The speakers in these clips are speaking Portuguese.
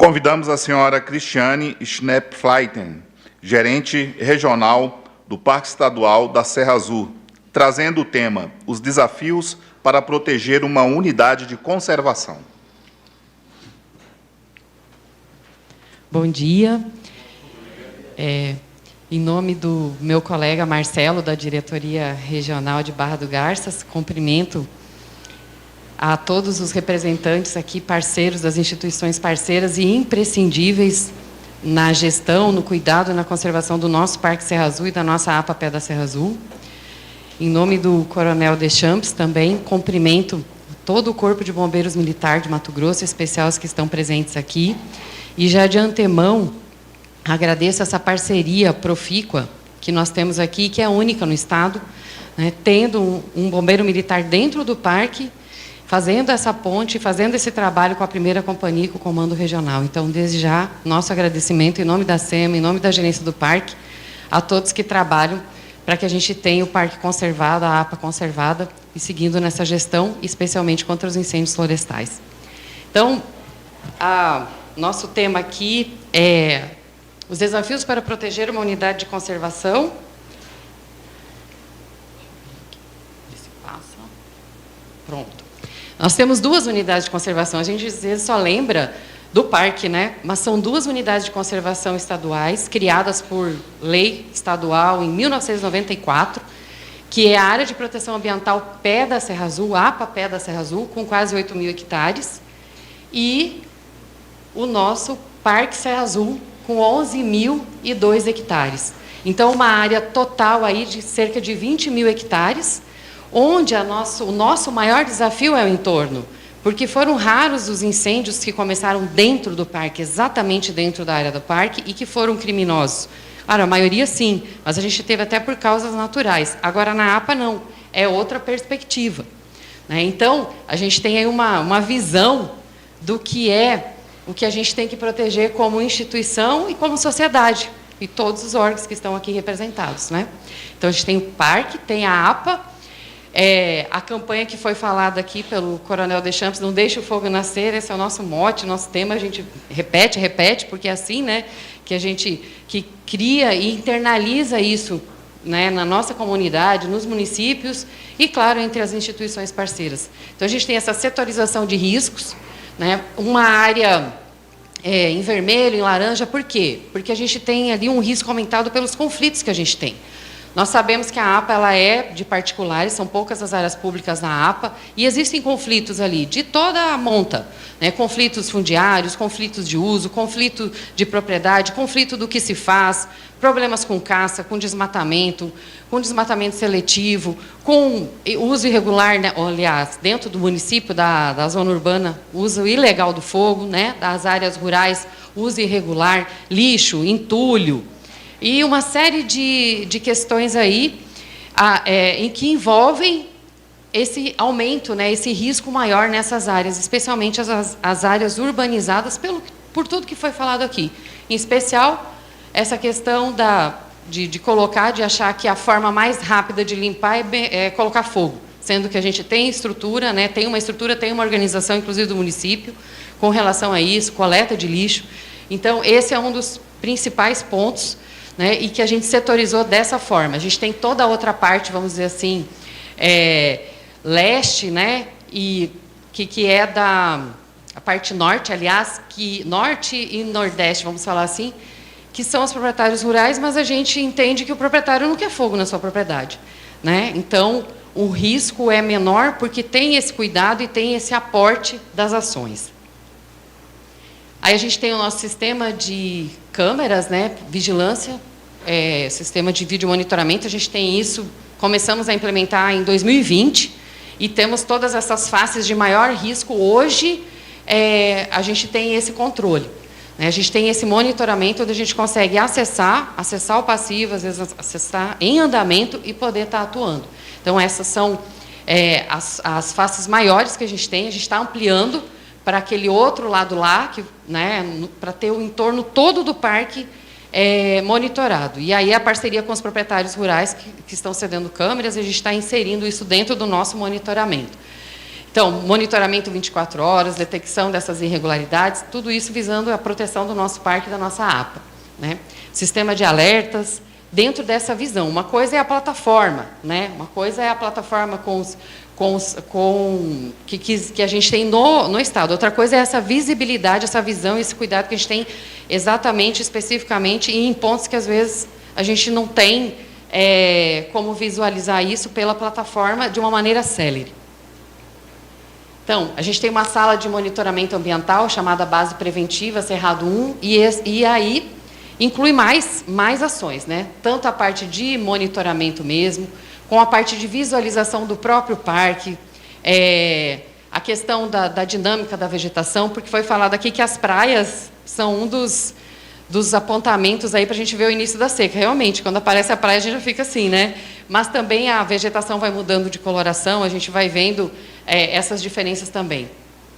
Convidamos a senhora Cristiane Schnepp-Fleiten, gerente regional do Parque Estadual da Serra Azul, trazendo o tema Os desafios para proteger uma unidade de conservação. Bom dia. Em nome do meu colega Marcelo, da Diretoria Regional de Barra do Garças, cumprimento a todos os representantes aqui, parceiros das instituições parceiras e imprescindíveis na gestão, no cuidado e na conservação do nosso Parque Serra Azul e da nossa APA Pé da Serra Azul. Em nome do Coronel Deschamps, também cumprimento todo o Corpo de Bombeiros Militar de Mato Grosso, em especial os que estão presentes aqui. E já de antemão, agradeço essa parceria profícua que nós temos aqui, que é única no Estado, né, tendo um bombeiro militar dentro do parque, fazendo essa ponte, fazendo esse trabalho com a primeira companhia e com o Comando Regional. Então, desde já, nosso agradecimento em nome da SEMA, em nome da gerência do parque, a todos que trabalham para que a gente tenha o parque conservado, a APA conservada, e seguindo nessa gestão, especialmente contra os incêndios florestais. Então, nosso tema aqui é os desafios para proteger uma unidade de conservação. Pronto. Nós temos duas unidades de conservação. A gente, às vezes, só lembra do parque, né? Mas são duas unidades de conservação estaduais, criadas por lei estadual em 1994, que é a Área de Proteção Ambiental Pé da Serra Azul, APA Pé da Serra Azul, com quase 8.000 hectares, e o nosso Parque Serra Azul, com 11.002 hectares. Então, uma área total aí de cerca de 20.000 hectares, onde o nosso maior desafio é o entorno, porque foram raros os incêndios que começaram dentro do parque, exatamente dentro da área do parque, e que foram criminosos. Claro, a maioria sim, mas a gente teve até por causas naturais. Agora, na APA, não. É outra perspectiva, né? Então, a gente tem aí uma visão do que é o que a gente tem que proteger como instituição e como sociedade, e todos os órgãos que estão aqui representados, né? Então, a gente tem o parque, tem a APA, a campanha que foi falada aqui pelo Coronel Deschamps, não deixe o fogo nascer, esse é o nosso mote, nosso tema, a gente repete, porque é assim, né, que a gente cria e internaliza isso, né, na nossa comunidade, nos municípios e, claro, entre as instituições parceiras. Então, a gente tem essa setorização de riscos, né, uma área em vermelho, em laranja, por quê? Porque a gente tem ali um risco aumentado pelos conflitos que a gente tem. Nós sabemos que a APA ela é de particulares, são poucas as áreas públicas na APA, e existem conflitos ali de toda a monta, né? Conflitos fundiários, conflitos de uso, conflito de propriedade, conflito do que se faz, problemas com caça, com desmatamento seletivo, com uso irregular, né? Aliás, dentro do município, da zona urbana, uso ilegal do fogo, né? Das áreas rurais, uso irregular, lixo, entulho, e uma série de questões aí em que envolvem esse aumento, né, esse risco maior nessas áreas, especialmente as áreas urbanizadas, por tudo que foi falado aqui. Em especial, essa questão de achar que a forma mais rápida de limpar é colocar fogo, sendo que a gente tem estrutura, né, tem uma organização, inclusive do município, com relação a isso, coleta de lixo. Então, esse é um dos principais pontos, né, e que a gente setorizou dessa forma. A gente tem toda a outra parte, vamos dizer assim, leste, né, e que é a parte norte, aliás, norte e nordeste, vamos falar assim, que são os proprietários rurais, mas a gente entende que o proprietário não quer fogo na sua propriedade, né? Então, o risco é menor porque tem esse cuidado e tem esse aporte das ações. Aí a gente tem o nosso sistema de câmeras, né, vigilância, sistema de vídeo monitoramento, a gente tem isso, começamos a implementar em 2020, e temos todas essas faces de maior risco. Hoje, a gente tem esse controle, né, a gente tem esse monitoramento, onde a gente consegue acessar o passivo, às vezes acessar em andamento e poder estar atuando. Então, essas são as faces maiores que a gente está ampliando para aquele outro lado lá, né, para ter o entorno todo do parque monitorado. E aí a parceria com os proprietários rurais que estão cedendo câmeras, a gente está inserindo isso dentro do nosso monitoramento. Então, monitoramento 24 horas, detecção dessas irregularidades, tudo isso visando a proteção do nosso parque e da nossa APA, né? Sistema de alertas, dentro dessa visão. Uma coisa é a plataforma, né? Uma coisa é a plataforma que a gente tem no Estado. Outra coisa é essa visibilidade, essa visão, esse cuidado que a gente tem exatamente, especificamente, e em pontos que, às vezes, a gente não tem como visualizar isso pela plataforma de uma maneira célere. Então, a gente tem uma sala de monitoramento ambiental chamada Base Preventiva, Cerrado 1, e aí inclui mais ações, né? Tanto a parte de monitoramento mesmo, com a parte de visualização do próprio parque, a questão da dinâmica da vegetação, porque foi falado aqui que as praias são um dos apontamentos aí para a gente ver o início da seca. Realmente, quando aparece a praia, a gente já fica assim, né? Mas também a vegetação vai mudando de coloração, a gente vai vendo essas diferenças também.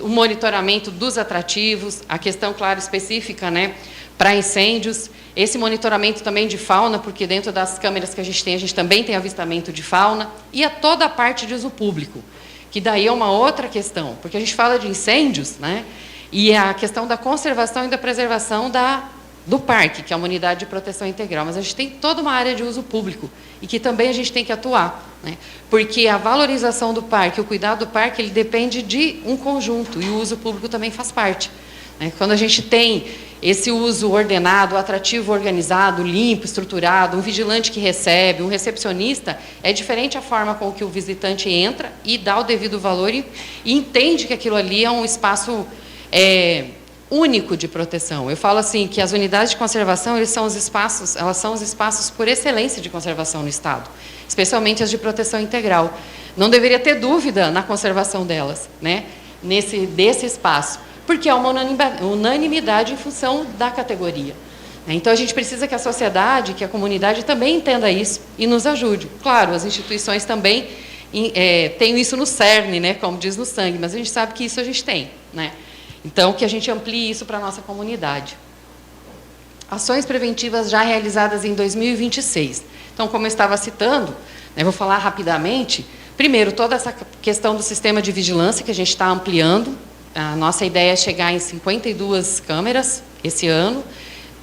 O monitoramento dos atrativos, a questão, claro, específica, né, para incêndios, esse monitoramento também de fauna, porque dentro das câmeras que a gente também tem avistamento de fauna, e toda a parte de uso público, que daí é uma outra questão, porque a gente fala de incêndios, né, e a questão da conservação e da preservação do parque, que é uma unidade de proteção integral, mas a gente tem toda uma área de uso público, e que também a gente tem que atuar, né, porque a valorização do parque, o cuidado do parque, ele depende de um conjunto, e o uso público também faz parte, né. Quando a gente tem esse uso ordenado, atrativo organizado, limpo, estruturado, um vigilante que recebe, um recepcionista, é diferente a forma com que o visitante entra e dá o devido valor e entende que aquilo ali é um espaço único de proteção. Eu falo assim que as unidades de conservação, elas são os espaços por excelência de conservação no Estado, especialmente as de proteção integral. Não deveria ter dúvida na conservação delas, né, desse espaço, porque é uma unanimidade em função da categoria. Então, a gente precisa que a sociedade, que a comunidade também entenda isso e nos ajude. Claro, as instituições também têm isso no cerne, né, como diz no sangue, mas a gente sabe que isso a gente tem, né? Então, que a gente amplie isso para a nossa comunidade. Ações preventivas já realizadas em 2026. Então, como eu estava citando, né, vou falar rapidamente. Primeiro, toda essa questão do sistema de vigilância que a gente está ampliando. A nossa ideia é chegar em 52 câmeras esse ano.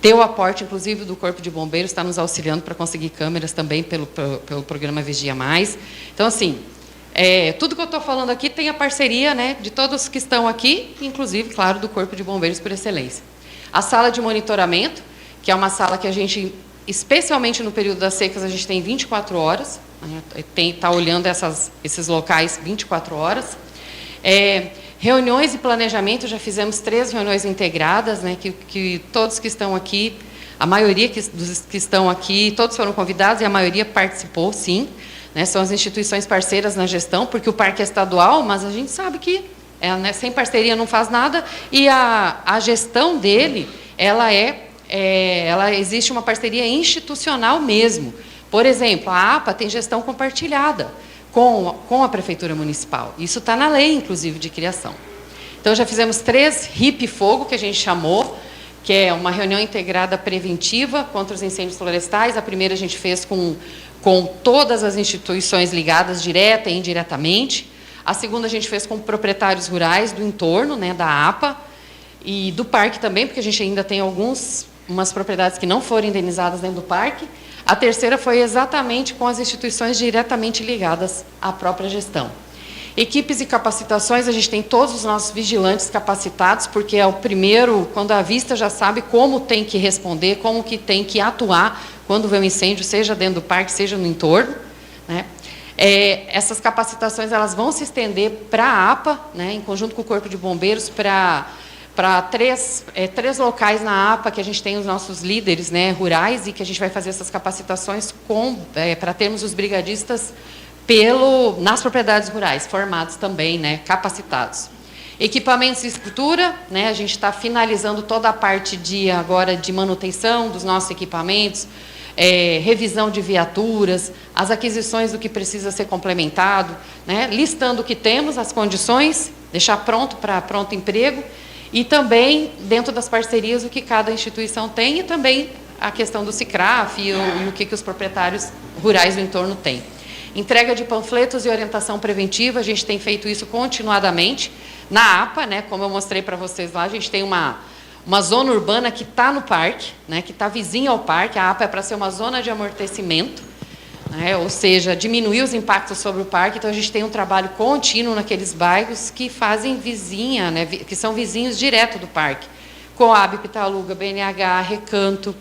Ter o aporte, inclusive, do Corpo de Bombeiros, está nos auxiliando para conseguir câmeras também pelo programa Vigia Mais. Então, assim, tudo que eu estou falando aqui tem a parceria, né, de todos que estão aqui, inclusive, claro, do Corpo de Bombeiros por excelência. A sala de monitoramento, que é uma sala que a gente, especialmente no período das secas, a gente tem 24 horas, né, está olhando esses locais 24 horas. Reuniões e planejamento, já fizemos 3 reuniões integradas, né, que todos que estão aqui, a maioria dos que estão aqui, todos foram convidados e a maioria participou, sim, né, são as instituições parceiras na gestão, porque o parque é estadual, mas a gente sabe que né, sem parceria não faz nada, e a gestão dele, ela existe uma parceria institucional mesmo. Por exemplo, a APA tem gestão compartilhada com a Prefeitura Municipal. Isso está na lei, inclusive, de criação. Então, já fizemos 3 RIP Fogo, que a gente chamou, que é uma reunião integrada preventiva contra os incêndios florestais. A primeira a gente fez com todas as instituições ligadas, direta e indiretamente. A segunda a gente fez com proprietários rurais do entorno, né, da APA, e do parque também, porque a gente ainda tem umas propriedades que não foram indenizadas dentro do parque. A terceira foi exatamente com as instituições diretamente ligadas à própria gestão. Equipes e capacitações, a gente tem todos os nossos vigilantes capacitados, porque é o primeiro, quando a vista já sabe como tem que responder, como que tem que atuar quando vê um incêndio, seja dentro do parque, seja no entorno, né? Essas capacitações elas vão se estender para a APA, né, em conjunto com o Corpo de Bombeiros, para 3 locais na APA, que a gente tem os nossos líderes, né, rurais, e que a gente vai fazer essas capacitações para termos os brigadistas nas propriedades rurais, formados também, né, capacitados. Equipamentos e estrutura, né, a gente está finalizando toda a parte agora de manutenção dos nossos equipamentos, revisão de viaturas, as aquisições do que precisa ser complementado, né, listando o que temos, as condições, deixar pronto para pronto emprego, e também, dentro das parcerias, o que cada instituição tem, e também a questão do SICRAF e o que os proprietários rurais do entorno têm. entrega de panfletos e orientação preventiva, a gente tem feito isso continuadamente. Na APA, né, como eu mostrei para vocês lá, a gente tem uma zona urbana que está no parque, né, que está vizinha ao parque. A APA é para ser uma zona de amortecimento, né, ou seja, diminuir os impactos sobre o parque. Então, a gente tem um trabalho contínuo naqueles bairros que fazem vizinha, né, que são vizinhos direto do parque. Coab, Pitaluga, BNH, Recanto,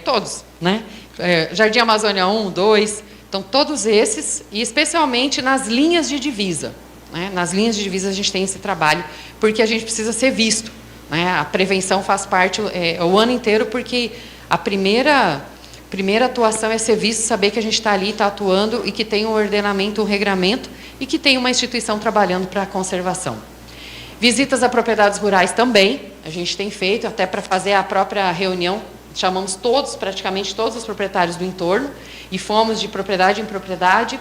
todos, né? Jardim Amazônia 1, 2, então todos esses, e especialmente nas linhas de divisa. Né? Nas linhas de divisa a gente tem esse trabalho, porque a gente precisa ser visto. Né? A prevenção faz parte o ano inteiro, porque a primeira atuação é ser visto, saber que a gente está ali, está atuando, e que tem um ordenamento, um regramento, e que tem uma instituição trabalhando para a conservação. Visitas a propriedades rurais também, a gente tem feito, até para fazer a própria reunião, chamamos praticamente todos os proprietários do entorno, e fomos de propriedade em propriedade.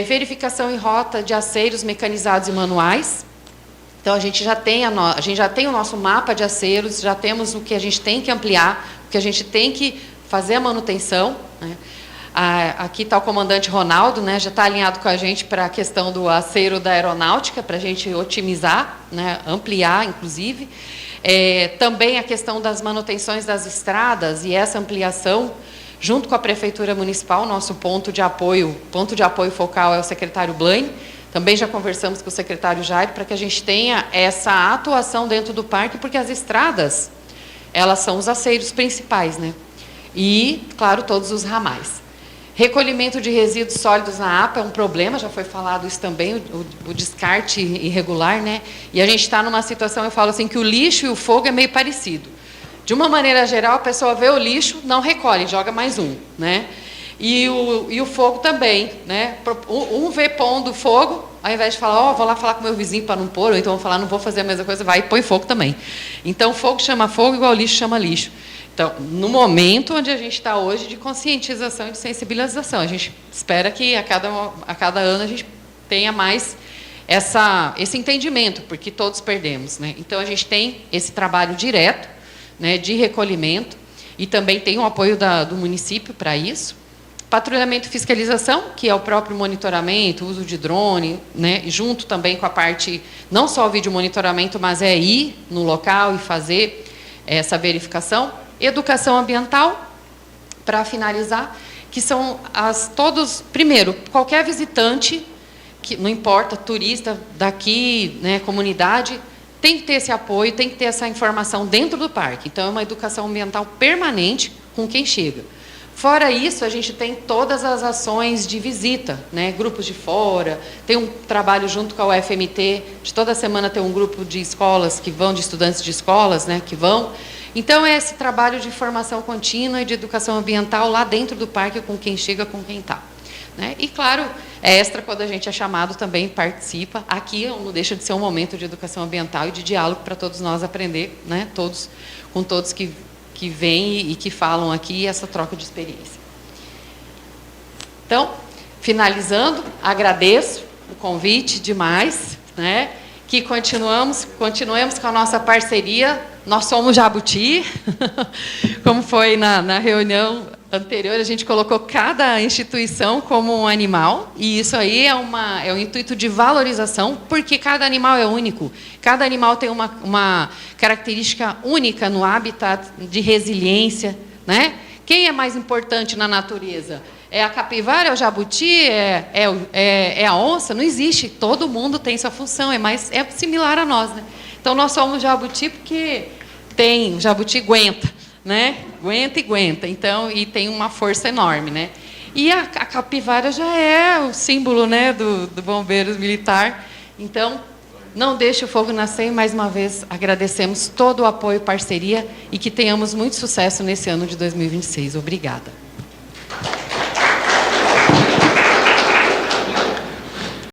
Verificação em rota de aceiros mecanizados e manuais. Então, a gente já tem o nosso mapa de aceiros, já temos o que a gente tem que ampliar, o que a gente tem que fazer a manutenção. Né? Aqui está o comandante Ronaldo, né, já está alinhado com a gente para a questão do aceiro da aeronáutica, para a gente otimizar, né, ampliar, inclusive. Também a questão das manutenções das estradas e essa ampliação, junto com a Prefeitura Municipal, nosso ponto de apoio focal é o secretário Blaine. Também já conversamos com o secretário Jair para que a gente tenha essa atuação dentro do parque, porque as estradas, elas são os aceiros principais, né? E, claro, todos os ramais. Recolhimento de resíduos sólidos na APA é um problema, já foi falado isso também, o descarte irregular, né? E a gente está numa situação, eu falo assim, que o lixo e o fogo é meio parecido. De uma maneira geral, a pessoa vê o lixo, não recolhe, joga mais um, né? E o fogo também, né? Um vê pondo fogo, ao invés de falar, vou lá falar com meu vizinho para não pôr, ou então vou falar, não vou fazer a mesma coisa, vai e põe fogo também. Então, fogo chama fogo, igual lixo chama lixo. Então, no momento onde a gente está hoje de conscientização e de sensibilização, a gente espera que a cada ano a gente tenha mais esse entendimento, porque todos perdemos, né? Então, a gente tem esse trabalho direto, né, de recolhimento, e também tem o apoio do município para isso. Patrulhamento e fiscalização, que é o próprio monitoramento, uso de drone, né, junto também com a parte, não só o vídeo monitoramento, mas ir no local e fazer essa verificação. Educação ambiental, para finalizar, que são primeiro, qualquer visitante, que não importa, turista daqui, né, comunidade, tem que ter esse apoio, tem que ter essa informação dentro do parque. Então, é uma educação ambiental permanente com quem chega. Fora isso, a gente tem todas as ações de visita, né? Grupos de fora, tem um trabalho junto com a UFMT, de toda semana tem um grupo de escolas que vão, de estudantes de escolas, né, que vão. Então, é esse trabalho de formação contínua e de educação ambiental lá dentro do parque, com quem chega, com quem está. Né? E, claro, extra, quando a gente é chamado, também participa. Aqui não deixa de ser um momento de educação ambiental e de diálogo para todos nós aprender, né? Com todos que vêm e que falam aqui, essa troca de experiência. Então, finalizando, agradeço o convite demais, né? Que continuemos com a nossa parceria. Nós somos Jabuti, como foi na reunião anterior, a gente colocou cada instituição como um animal, e isso aí é um intuito de valorização, porque cada animal é único, cada animal tem uma característica única no habitat de resiliência, né? Quem é mais importante na natureza? É a capivara, é o jabuti, é a onça? Não existe, todo mundo tem sua função, é similar a nós, né? Então, nós somos jabuti porque o jabuti aguenta, né? Aguenta, então, e tem uma força enorme, né? E a capivara já é o símbolo, né, do bombeiro militar. Então, não deixe o fogo nascer, e mais uma vez agradecemos todo o apoio e parceria, e que tenhamos muito sucesso nesse ano de 2026. Obrigada.